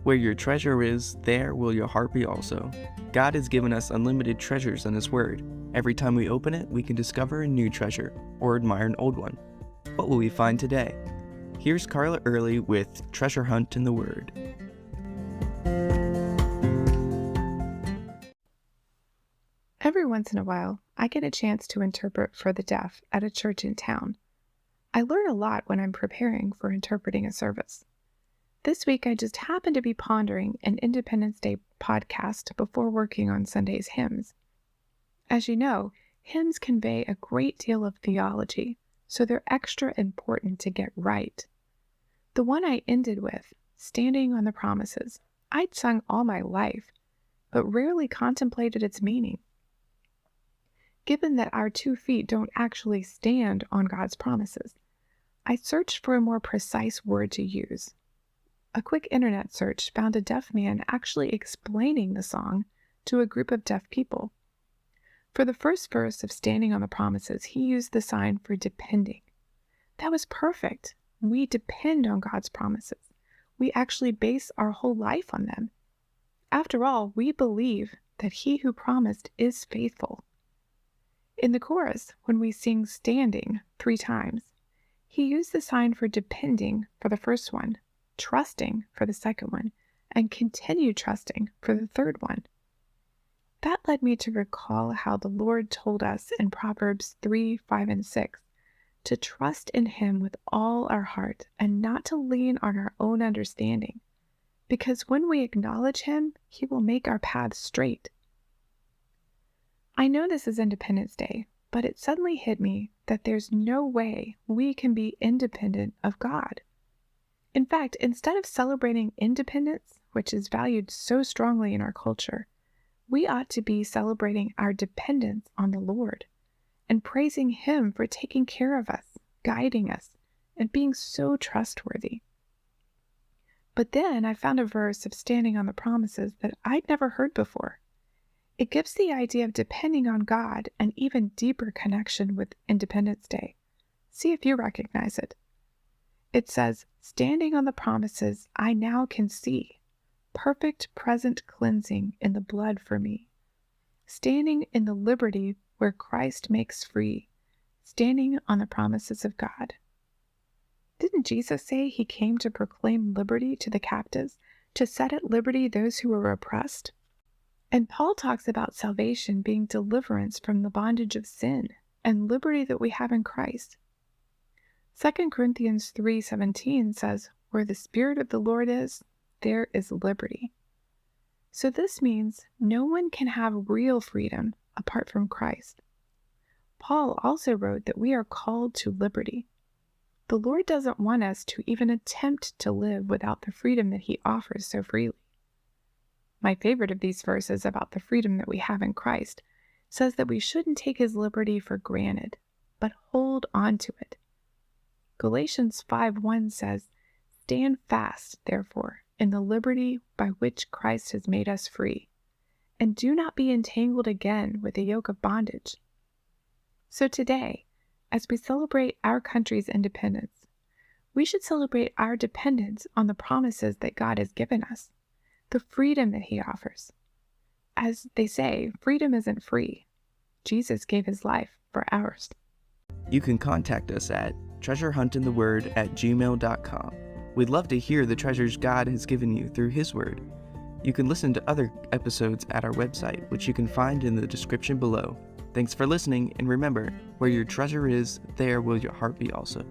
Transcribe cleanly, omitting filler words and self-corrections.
Where your treasure is, there will your heart be also. God has given us unlimited treasures in His Word. Every time we open it, we can discover a new treasure or admire an old one. What will we find today? Here's Carla Early with Treasure Hunt in the Word. Every once in a while, I get a chance to interpret for the deaf at a church in town. I learn a lot when I'm preparing for interpreting a service. This week, I just happened to be pondering an Independence Day podcast before working on Sunday's hymns. As you know, hymns convey a great deal of theology, so they're extra important to get right. The one I ended with, Standing on the Promises, I'd sung all my life, but rarely contemplated its meaning. Given that our 2 feet don't actually stand on God's promises, I searched for a more precise word to use. A quick internet search found a deaf man actually explaining the song to a group of deaf people. For the first verse of Standing on the Promises, he used the sign for depending. That was perfect. We depend on God's promises. We actually base our whole life on them. After all, we believe that He who promised is faithful. In the chorus, when we sing standing 3 times, he used the sign for depending for the first one, trusting for the second one, and continue trusting for the third one. That led me to recall how the Lord told us in Proverbs 3, 5, and 6 to trust in Him with all our heart and not to lean on our own understanding, because when we acknowledge Him, He will make our paths straight. I know this is Independence Day, but it suddenly hit me that there's no way we can be independent of God. In fact, instead of celebrating independence, which is valued so strongly in our culture, we ought to be celebrating our dependence on the Lord and praising Him for taking care of us, guiding us, and being so trustworthy. But then I found a verse of Standing on the Promises that I'd never heard before. It gives the idea of depending on God an even deeper connection with Independence Day. See if you recognize it. It says, Standing on the promises I now can see, perfect present cleansing in the blood for me. Standing in the liberty where Christ makes free, standing on the promises of God. Didn't Jesus say He came to proclaim liberty to the captives, to set at liberty those who were oppressed? And Paul talks about salvation being deliverance from the bondage of sin and liberty that we have in Christ. 2 Corinthians 3:17 says, where the Spirit of the Lord is, there is liberty. So this means no one can have real freedom apart from Christ. Paul also wrote that we are called to liberty. The Lord doesn't want us to even attempt to live without the freedom that He offers so freely. My favorite of these verses about the freedom that we have in Christ says that we shouldn't take His liberty for granted, but hold on to it. Galatians 5:1 says, Stand fast, therefore, in the liberty by which Christ has made us free, and do not be entangled again with the yoke of bondage. So today, as we celebrate our country's independence, we should celebrate our dependence on the promises that God has given us, the freedom that He offers. As they say, freedom isn't free. Jesus gave His life for ours. You can contact us at treasurehuntintheword@gmail.com. We'd love to hear the treasures God has given you through His Word. You can listen to other episodes at our website, which you can find in the description below. Thanks for listening, and remember, where your treasure is, there will your heart be also.